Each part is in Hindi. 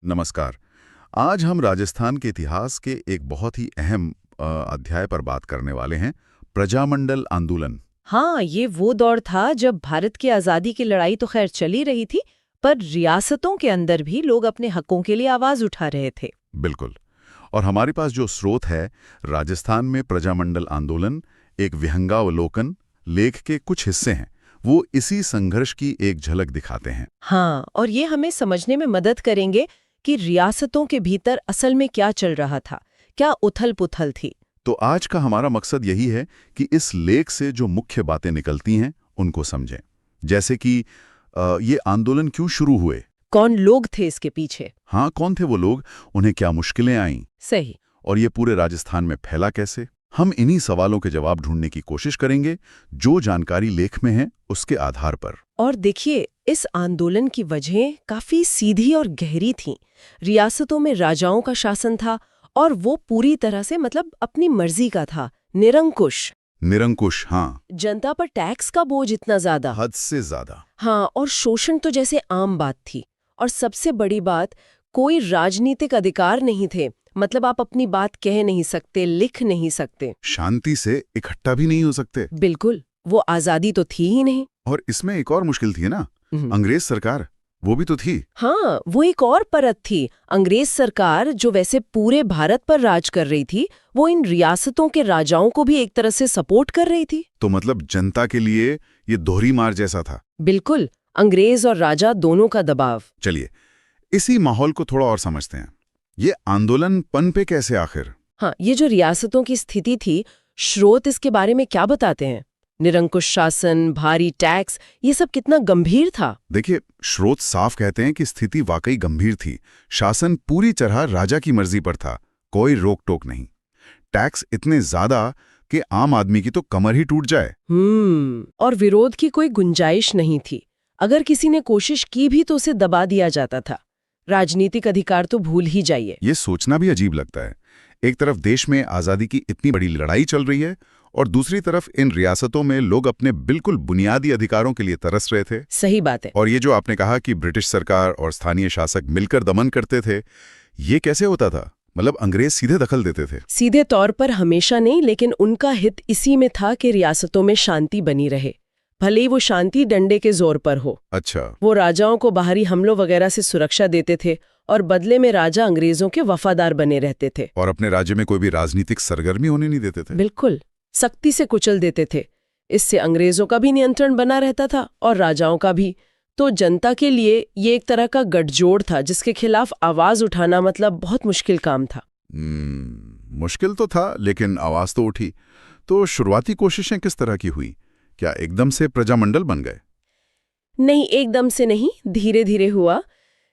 नमस्कार। आज हम राजस्थान के इतिहास के एक बहुत ही अहम अध्याय पर बात करने वाले हैं, प्रजामंडल आंदोलन। हाँ, ये वो दौर था जब भारत की आज़ादी की लड़ाई तो खैर चली रही थी, पर रियासतों के अंदर भी लोग अपने हकों के लिए आवाज उठा रहे थे। बिल्कुल। और हमारे पास जो स्रोत है, राजस्थान में प्रजामंडल आंदोलन, एक विहंगावलोकन लेख के कुछ हिस्से हैं, वो इसी संघर्ष की एक झलक दिखाते हैं। हाँ, और ये हमें समझने में मदद करेंगे कि रियासतों के भीतर असल में क्या चल रहा था, क्या उथल-पुथल थी। तो आज का हमारा मकसद यही है कि इस लेख से जो मुख्य बातें निकलती हैं, उनको समझें। जैसे कि ये आंदोलन क्यों शुरू हुए, कौन लोग थे इसके पीछे। हाँ, कौन थे वो लोग, उन्हें क्या मुश्किलें आईं, सही। और ये पूरे राजस्थान में फैला कैसे। हम इन्हीं सवालों के जवाब ढूंढने की कोशिश करेंगे, जो जानकारी लेख में है उसके आधार पर। और देखिए, इस आंदोलन की वजहें काफी सीधी और गहरी थीं। रियासतों में राजाओं का शासन था और वो पूरी तरह से अपनी मर्जी का था, निरंकुश। निरंकुश, हाँ। जनता पर टैक्स का बोझ इतना ज्यादा, हद से ज्यादा। हाँ, और शोषण तो जैसे आम बात थी। और सबसे बड़ी बात, कोई राजनीतिक अधिकार नहीं थे। आप अपनी बात कह नहीं सकते, लिख नहीं सकते, शांति से इकट्ठा भी नहीं हो सकते। बिल्कुल, वो आजादी तो थी ही नहीं। और इसमें एक और मुश्किल थी ना, अंग्रेज सरकार, वो भी तो थी। हाँ, वो एक और परत थी। अंग्रेज सरकार, जो वैसे पूरे भारत पर राज कर रही थी, वो इन रियासतों के राजाओं को भी एक तरह से सपोर्ट कर रही थी। तो जनता के लिए ये दोहरी मार जैसा था। बिल्कुल, अंग्रेज और राजा दोनों का दबाव। चलिए, इसी माहौल को थोड़ा और समझते हैं। ये आंदोलन पनपे कैसे आखिर? हाँ, ये जो रियासतों की स्थिति थी, स्रोत इसके बारे में क्या बताते हैं? निरंकुश शासन, भारी टैक्स, ये सब कितना गंभीर था। देखिए, स्रोत साफ कहते हैं कि स्थिति वाकई गंभीर थी। शासन पूरी तरह राजा की मर्जी पर था, कोई रोक टोक नहीं। टैक्स इतने ज्यादा कि आम आदमी की तो कमर ही टूट जाए। और विरोध की कोई गुंजाइश नहीं थी। अगर किसी ने कोशिश की भी तो उसे दबा दिया जाता था। राजनीतिक अधिकार तो भूल ही जाइए। ये सोचना भी अजीब लगता है। एक तरफ देश में आजादी की इतनी बड़ी लड़ाई चल रही है, और दूसरी तरफ इन रियासतों में लोग अपने बिल्कुल बुनियादी अधिकारों के लिए तरस रहे थे। सही बात है। और ये जो आपने कहा कि ब्रिटिश सरकार और स्थानीय शासक मिलकर दमन करते थे, ये कैसे होता था? अंग्रेज सीधे दखल देते थे? सीधे तौर पर हमेशा नहीं, लेकिन उनका हित इसी में था कि रियासतों में शांति बनी रहे, भले ही वो शांति डंडे के जोर पर हो। अच्छा। वो राजाओं को बाहरी हमलों वगैरह से सुरक्षा देते थे, और बदले में राजा अंग्रेजों के वफादार बने रहते थे। और अपने राज्य में कोई भी राजनीतिक सरगर्मी होने नहीं देते थे। बिल्कुल, सख्ती से कुचल देते थे। इससे अंग्रेजों का भी नियंत्रण बना रहता था और राजाओं का भी। तो जनता के लिए ये एक तरह का गठजोड़ था, जिसके खिलाफ आवाज उठाना बहुत मुश्किल काम था। मुश्किल तो था, लेकिन आवाज तो उठी। तो शुरुआती कोशिशें किस तरह की हुई? क्या एकदम से प्रजामंडल बन गए? नहीं, एकदम से नहीं, धीरे धीरे हुआ।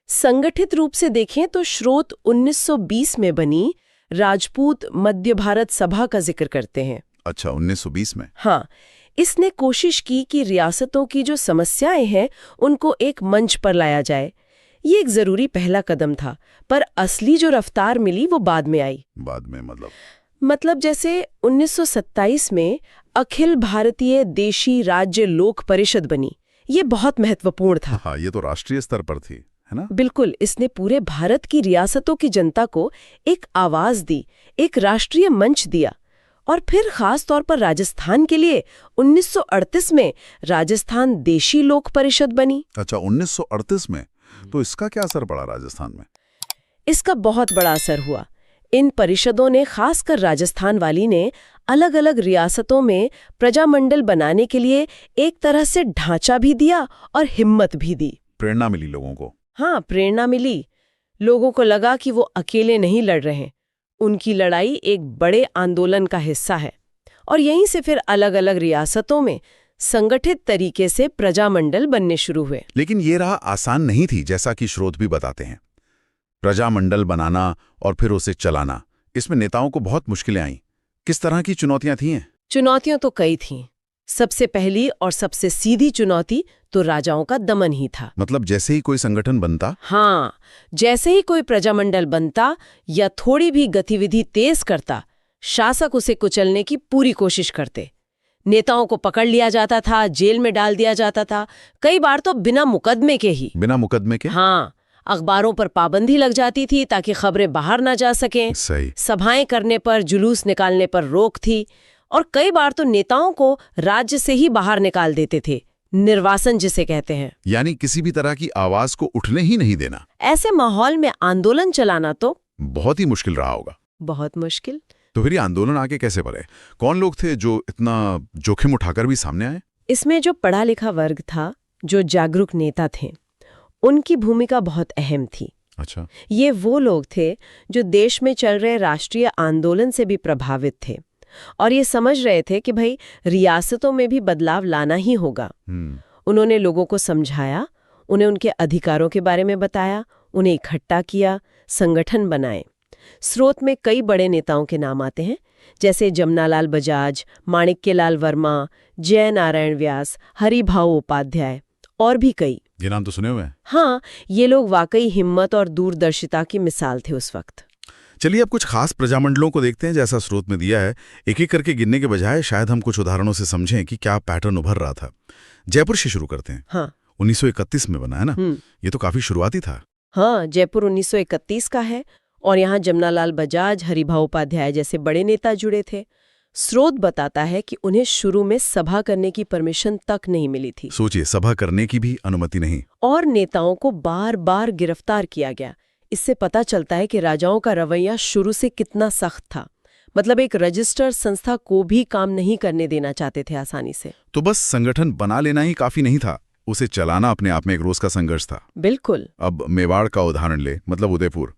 संगठित रूप से देखें तो स्रोत 1920 में बनी राजपूत मध्य भारत सभा का जिक्र करते हैं। अच्छा, 1920 में? हाँ, इसने कोशिश की कि रियासतों की जो समस्याएं हैं उनको एक मंच पर लाया जाए। ये एक जरूरी पहला कदम था, पर असली जो रफ्तार मिली वो बाद में आई। बाद में जैसे 1927 में अखिल भारतीय देशी राज्य लोक परिषद बनी। ये बहुत महत्वपूर्ण था। हाँ, ये तो राष्ट्रीय स्तर पर थी, है ना? बिल्कुल, इसने पूरे भारत की रियासतों की जनता को एक आवाज दी, एक राष्ट्रीय मंच दिया। और फिर खास तौर पर राजस्थान के लिए 1938 में राजस्थान देशी लोक परिषद बनी। अच्छा, 1938 में? तो इसका क्या असर पड़ा राजस्थान में? इसका बहुत बड़ा असर हुआ। इन परिषदों ने, खासकर राजस्थान वाली ने, अलग अलग रियासतों में प्रजामंडल बनाने के लिए एक तरह से ढांचा भी दिया और हिम्मत भी दी। प्रेरणा मिली लोगों को। हाँ, प्रेरणा मिली। लोगों को लगा कि वो अकेले नहीं लड़ रहे, उनकी लड़ाई एक बड़े आंदोलन का हिस्सा है। और यहीं से फिर अलग अलग रियासतों में संगठित तरीके से प्रजामंडल बनने शुरू हुए। लेकिन ये राह आसान नहीं थी, जैसा कि स्रोत भी बताते हैं। प्रजामंडल बनाना और फिर उसे चलाना, इसमें नेताओं को बहुत मुश्किलें आईं। किस तरह की चुनौतियां थीं? चुनौतियां तो कई थीं। सबसे पहली और सबसे सीधी चुनौती तो राजाओं का दमन ही था। जैसे ही कोई संगठन बनता? हाँ, जैसे ही कोई प्रजामंडल बनता या थोड़ी भी गतिविधि तेज करता, शासक उसे कुचलने की पूरी कोशिश करते। नेताओं को पकड़ लिया जाता था, जेल में डाल दिया जाता था, कई बार तो बिना मुकदमे के ही। बिना मुकदमे के? हाँ, अखबारों पर पाबंदी लग जाती थी ताकि खबरें बाहर ना जा सकें। सही। सभाएं करने पर, जुलूस निकालने पर रोक थी और कई बार तो नेताओं को राज्य से ही बाहर निकाल देते थे, निर्वासन जिसे कहते हैं। यानी किसी भी तरह की आवाज को उठने ही नहीं देना। ऐसे माहौल में आंदोलन चलाना तो बहुत ही मुश्किल रहा होगा। बहुत मुश्किल। तो फिर ये आंदोलन आगे कैसे बढ़े? कौन लोग थे जो इतना जोखिम उठाकर भी सामने आए? इसमें जो पढ़ा लिखा वर्ग था, जो जागरूक नेता थे, उनकी भूमिका बहुत अहम थी। अच्छा। ये वो लोग थे जो देश में चल रहे राष्ट्रीय आंदोलन से भी प्रभावित थे और ये समझ रहे थे कि भाई रियासतों में भी बदलाव लाना ही होगा। उन्होंने लोगों को समझाया, उन्हें उनके अधिकारों के बारे में बताया, उन्हें इकट्ठा किया, संगठन बनाए। स्रोत में कई बड़े नेताओं के नाम आते हैं, जैसे जमनालाल बजाज, माणिक्यलाल वर्मा, जय नारायण व्यास, हरिभाऊ उपाध्याय और भी कई। ये नाम तो सुने हुए हैं। हाँ, ये लोग वाकई हिम्मत और दूरदर्शिता की मिसाल थे उस वक्त। चलिए अब कुछ खास प्रजामंडलों को देखते हैं जैसा स्रोत में दिया है। एक एक करके गिनने के बजाय शायद हम कुछ उदाहरणों से समझें कि क्या पैटर्न उभर रहा था। जयपुर से शुरू करते हैं। हाँ। 1931 में बना है ना? ये तो काफी शुरुआती था। हाँ, जयपुर 1931 का है और यहाँ जमनालाल बजाज, हरिभाऊ उपाध्याय जैसे बड़े नेता जुड़े थे। स्रोत बताता है कि उन्हें शुरू में सभा करने की परमिशन तक नहीं मिली थी। सोचिए, सभा करने की भी अनुमति नहीं। और नेताओं को बार बार गिरफ्तार किया गया। इससे पता चलता है कि राजाओं का रवैया शुरू से कितना सख्त था। मतलब एक रजिस्टर संस्था को भी काम नहीं करने देना चाहते थे आसानी से। तो बस संगठन बना लेना ही काफी नहीं था, उसे चलाना अपने आप में एक रोज का संघर्ष था। बिल्कुल। अब मेवाड़ का उदाहरण ले, मतलब उदयपुर।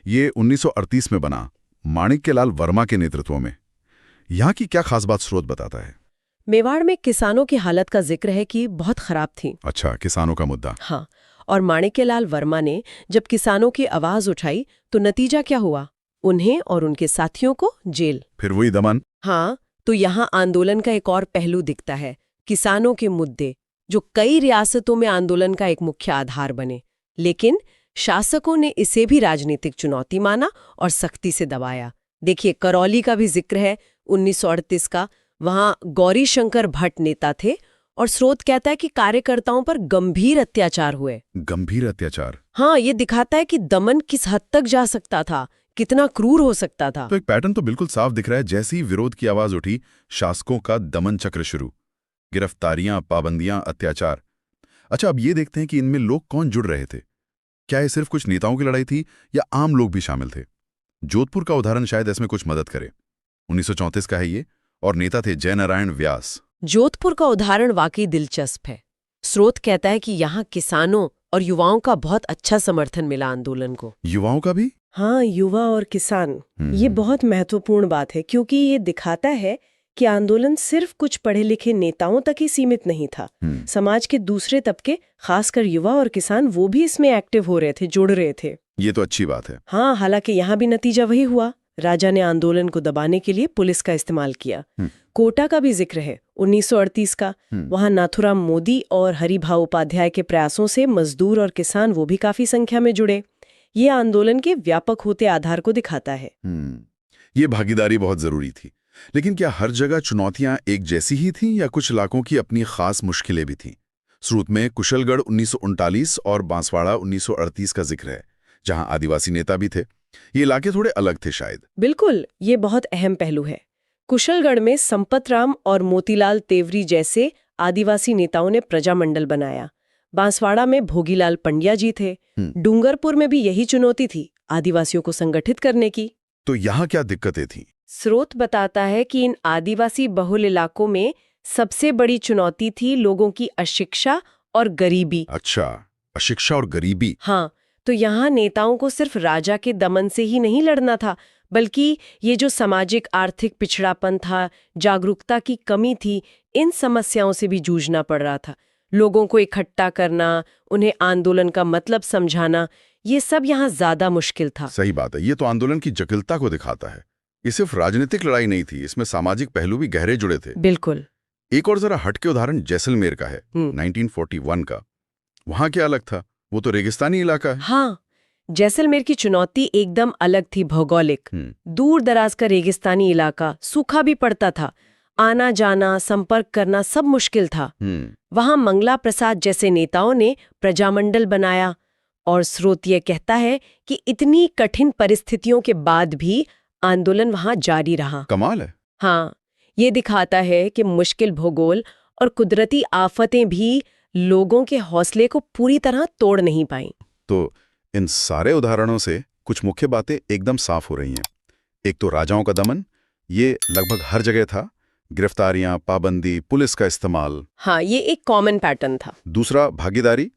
ये 1938 में बना, माणिक्यलाल वर्मा के नेतृत्व में। यहाँ की क्या खास बात स्रोत बताता है? मेवाड़ में किसानों की हालत का जिक्र है कि बहुत खराब थी। अच्छा, किसानों का मुद्दा। हाँ, और माणिक्यलाल वर्मा ने जब किसानों की आवाज उठाई तो नतीजा क्या हुआ? उन्हें और उनके साथियों को जेल। फिर वही दमन। हाँ, तो यहाँ आंदोलन का एक और पहलू दिखता है, किसानों के मुद्दे, जो कई रियासतों में आंदोलन का एक मुख्य आधार बने। लेकिन शासकों ने इसे भी राजनीतिक चुनौती माना और सख्ती से दबाया। देखिए, करौली का भी जिक्र है 1938 का। वहां गौरी शंकर भट्ट नेता थे और स्रोत कहता है कि कार्यकर्ताओं पर गंभीर अत्याचार हुए। गंभीर अत्याचार? हाँ, ये दिखाता है कि दमन किस हद तक जा सकता था, कितना क्रूर हो सकता था। तो एक पैटर्न तो बिल्कुल साफ दिख रहा है। जैसे ही विरोध की आवाज उठी, शासकों का दमन चक्र शुरू। गिरफ्तारियां, पाबंदियां, अत्याचार। अच्छा, अब ये देखते हैं कि इनमें लोग कौन जुड़ रहे थे। क्या ये सिर्फ कुछ नेताओं की लड़ाई थी या आम लोग भी शामिल थे? जोधपुर का उदाहरण शायद इसमें कुछ मदद करे। 1934 का है ये, और नेता थे जय नारायण व्यास। जोधपुर का उदाहरण वाकई दिलचस्प है। स्रोत कहता है कि यहाँ किसानों और युवाओं का बहुत अच्छा समर्थन मिला आंदोलन को। युवाओं का भी? हाँ, युवा और किसान, ये बहुत महत्वपूर्ण बात है, क्योंकि ये दिखाता है कि आंदोलन सिर्फ कुछ पढ़े लिखे नेताओं तक ही सीमित नहीं था। समाज के दूसरे तबके, खासकर युवा और किसान, वो भी इसमें एक्टिव हो रहे थे, जुड़ रहे थे। ये तो अच्छी बात है। हाँ, हालांकि यहाँ भी नतीजा वही हुआ। राजा ने आंदोलन को दबाने के लिए पुलिस का इस्तेमाल किया। कोटा का भी जिक्र है 1938 का। वहां नाथुराम मोदी और हरिभाऊ उपाध्याय के प्रयासों से मजदूर और किसान वो भी काफी संख्या में जुड़े। ये आंदोलन के व्यापक होते आधार को दिखाता है। ये भागीदारी बहुत जरूरी थी। लेकिन क्या हर जगह चुनौतियां एक जैसी ही थीं या कुछ इलाकों की अपनी खास मुश्किलें भी थीं? स्रोत में कुशलगढ़ 1939 और बांसवाड़ा 1938 का जिक्र है, जहां आदिवासी नेता भी थे। ये इलाके थोड़े अलग थे शायद। बिल्कुल, ये बहुत अहम पहलू है। कुशलगढ़ में संपतराम और मोतीलाल तेवरी जैसे आदिवासी नेताओं ने प्रजामंडल बनाया। बांसवाड़ा में भोगीलाल पंड्या जी थे। डूंगरपुर में भी यही चुनौती थी, आदिवासियों को संगठित करने की। तो यहाँ क्या दिक्कतें थीं? स्रोत बताता है कि इन आदिवासी बहुल इलाकों में सबसे बड़ी चुनौती थी लोगों की अशिक्षा और गरीबी। अच्छा, अशिक्षा और गरीबी। हाँ, तो यहाँ नेताओं को सिर्फ राजा के दमन से ही नहीं लड़ना था, बल्कि ये जो सामाजिक आर्थिक पिछड़ापन था, जागरूकता की कमी थी, इन समस्याओं से भी जूझना पड़ रहा था। लोगों को इकट्ठा करना, उन्हें आंदोलन का मतलब समझाना, ये सब यहाँ ज्यादा मुश्किल था। सही बात है। ये तो आंदोलन की जटिलता को दिखाता है। ये सिर्फ राजनीतिक लड़ाई नहीं थी, इसमें सामाजिक पहलू भी गहरे जुड़े थे। बिल्कुल। एक और जरा हटके उदाहरण जैसलमेर का है, 1941 का। वहां क्या अलग था? वो तो रेगिस्तानी इलाका है। हाँ, जैसलमेर की चुनौती एकदम अलग थी। भौगोलिक, दूर दराज का रेगिस्तानी इलाका, सूखा भी पड़ता था, आना जाना, संपर्क करना सब मुश्किल था। वहां मंगला प्रसाद जैसे नेताओं ने प्रजामंडल बनाया, और स्रोत ये कहता है कि इतनी कठिन परिस्थितियों के बाद भी आंदोलन वहां जारी रहा। कमाल है। हाँ, ये दिखाता है कि मुश्किल भूगोल और कुदरती आफतें भी लोगों के हौसले को पूरी तरह तोड़ नहीं पाई। तो इन सारे उदाहरणों से कुछ मुख्य बातें एकदम साफ हो रही हैं। एक तो राजाओं का दमन, ये लगभग हर जगह था। गिरफ्तारियां, पाबंदी, पुलिस का इस्तेमाल। हाँ, ये एक कॉमन पैटर्न था। दूसरा, भागीदारी।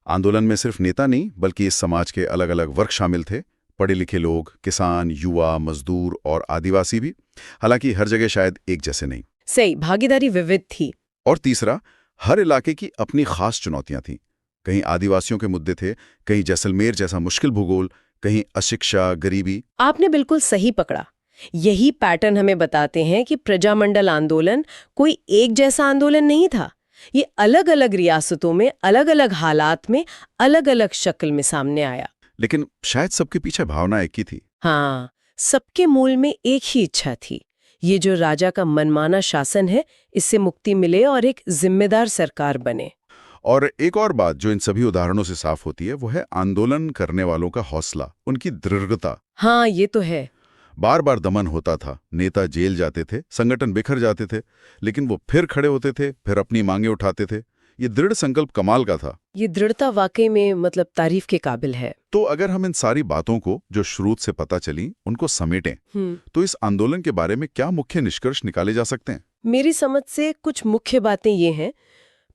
आंदोलन में सिर्फ नेता नहीं बल्कि इस समाज के अलग अलग वर्ग शामिल थे। पढ़े लिखे लोग, किसान, युवा, मजदूर और आदिवासी भी। हालांकि हर जगह शायद एक जैसे नहीं। सही, भागीदारी विविध थी। और तीसरा, हर इलाके की अपनी खास चुनौतियां थीं। कहीं आदिवासियों के मुद्दे थे, कहीं जैसलमेर जैसा मुश्किल भूगोल, कहीं अशिक्षा, गरीबी। आपने बिल्कुल सही पकड़ा। यही पैटर्न हमें बताते हैं कि प्रजामंडल आंदोलन कोई एक जैसा आंदोलन नहीं था। ये अलग अलग रियासतों में अलग अलग हालात में अलग अलग शक्ल में सामने आया। लेकिन शायद सबके पीछे भावना एक ही थी। हाँ, सबके मूल में एक ही इच्छा थी, ये जो राजा का मनमाना शासन है इससे मुक्ति मिले और एक जिम्मेदार सरकार बने। और एक और बात जो इन सभी उदाहरणों से साफ होती है वो है आंदोलन करने वालों का हौसला, उनकी दृढ़ता। हाँ, ये तो है। बार बार दमन होता था, नेता जेल जाते थे, संगठन बिखर जाते थे, लेकिन वो फिर खड़े होते थे, फिर अपनी मांगे उठाते थे। ये दृढ़ संकल्प कमाल का था। ये दृढ़ता वाकई में तारीफ के काबिल है। तो अगर हम इन सारी बातों को जो स्रोत से पता चली उनको समेटें तो इस आंदोलन के बारे में क्या मुख्य निष्कर्ष निकाले जा सकते हैं? मेरी समझ से कुछ मुख्य बातें ये हैं।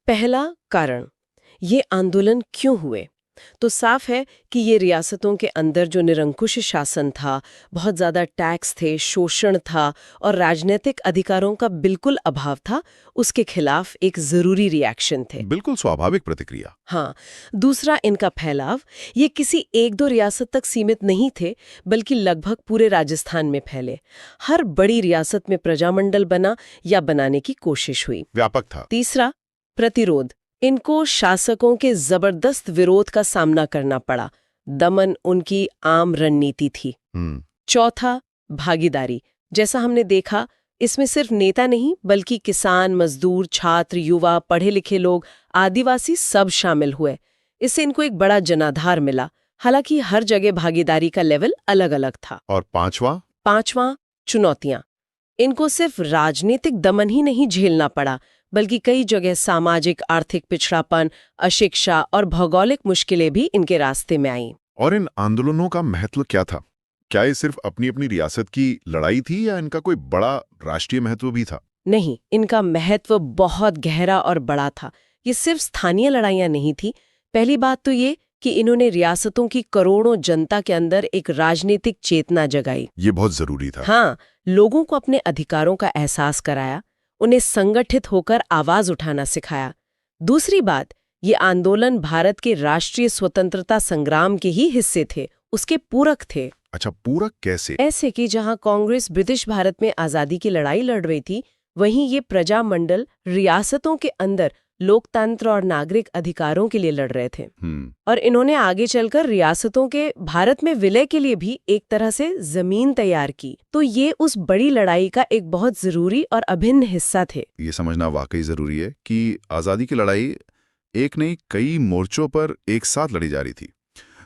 पहला, कारण, ये आंदोलन क्यों हुए? तो साफ है कि ये रियासतों के अंदर जो निरंकुश शासन था, बहुत ज्यादा टैक्स थे, शोषण था और राजनीतिक अधिकारों का बिल्कुल अभाव था, उसके खिलाफ एक जरूरी रिएक्शन थे। बिल्कुल स्वाभाविक प्रतिक्रिया। हाँ, दूसरा, इनका फैलाव, ये किसी एक दो रियासत तक सीमित नहीं थे बल्कि लगभग पूरे राजस्थान में फैले। हर बड़ी रियासत में प्रजामंडल बना या बनाने की कोशिश हुई। व्यापक था। तीसरा, प्रतिरोध, इनको शासकों के जबरदस्त विरोध का सामना करना पड़ा। दमन उनकी आम रणनीति थी। चौथा, भागीदारी, जैसा हमने देखा इसमें सिर्फ नेता नहीं बल्कि किसान, मजदूर, छात्र, युवा, पढ़े लिखे लोग, आदिवासी सब शामिल हुए। इससे इनको एक बड़ा जनाधार मिला। हालांकि हर जगह भागीदारी का लेवल अलग अलग था। और पांचवा, चुनौतियां, इनको सिर्फ राजनीतिक दमन ही नहीं झेलना पड़ा बल्कि कई जगह सामाजिक आर्थिक पिछड़ापन, अशिक्षा और भौगोलिक मुश्किलें भी इनके रास्ते में आईं। और इन आंदोलनों का महत्व क्या था? क्या ये सिर्फ अपनी अपनी रियासत की लड़ाई थी या इनका कोई बड़ा राष्ट्रीय महत्व भी था? नहीं, इनका महत्व बहुत गहरा और बड़ा था। ये सिर्फ स्थानीय लड़ाइयां नहीं थी। पहली बात तो ये कि इन्होंने रियासतों की करोड़ों जनता के अंदर एक राजनीतिक चेतना जगाई। ये बहुत जरूरी था। हाँ, लोगों को अपने अधिकारों का एहसास कराया, उन्हें संगठित होकर आवाज उठाना सिखाया। दूसरी बात, ये आंदोलन भारत के राष्ट्रीय स्वतंत्रता संग्राम के ही हिस्से थे, उसके पूरक थे। अच्छा, पूरक कैसे? ऐसे कि जहां कांग्रेस ब्रिटिश भारत में आजादी की लड़ाई लड़ रही थी, वहीं ये प्रजामंडल रियासतों के अंदर लोकतंत्र और नागरिक अधिकारों के लिए लड़ रहे थे। और इन्होंने आगे चलकर रियासतों के भारत में विलय के लिए भी एक तरह से जमीन तैयार की। तो ये उस बड़ी लड़ाई का एक बहुत जरूरी और अभिन्न हिस्सा थे। ये समझना वाकई जरूरी है कि आजादी की लड़ाई एक नहीं कई मोर्चों पर एक साथ लड़ी जा रही थी।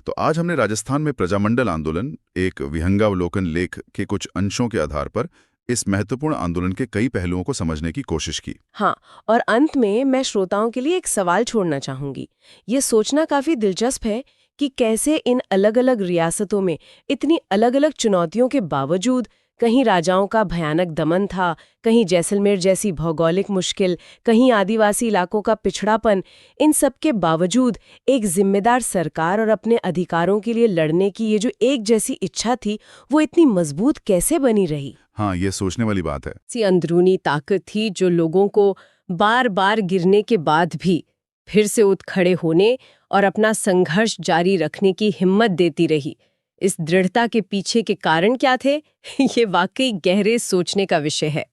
तो आज हमने राजस्थान में प्रजामंडल आंदोलन, एक विहंगावलोकन लेख के कुछ अंशों के आधार पर इस महत्वपूर्ण आंदोलन के कई पहलुओं को समझने की कोशिश की। हाँ, और अंत में मैं श्रोताओं के लिए एक सवाल छोड़ना चाहूंगी। ये सोचना काफी दिलचस्प है कि कैसे इन अलग अलग रियासतों में इतनी अलग अलग चुनौतियों के बावजूद, कहीं राजाओं का भयानक दमन था, कहीं जैसलमेर जैसी भौगोलिक मुश्किल, कहीं आदिवासी इलाकों का पिछड़ापन, इन सब के बावजूद एक जिम्मेदार सरकार और अपने अधिकारों के लिए लड़ने की ये जो एक जैसी इच्छा थी, वो इतनी मजबूत कैसे बनी रही? हाँ, ये सोचने वाली बात है। सी अंदरूनी ताकत थी जो लोगों को बार बार गिरने के बाद भी फिर से उठ खड़े होने और अपना संघर्ष जारी रखने की हिम्मत देती रही। इस दृढ़ता के पीछे के कारण क्या थे? ये वाकई गहरे सोचने का विषय है।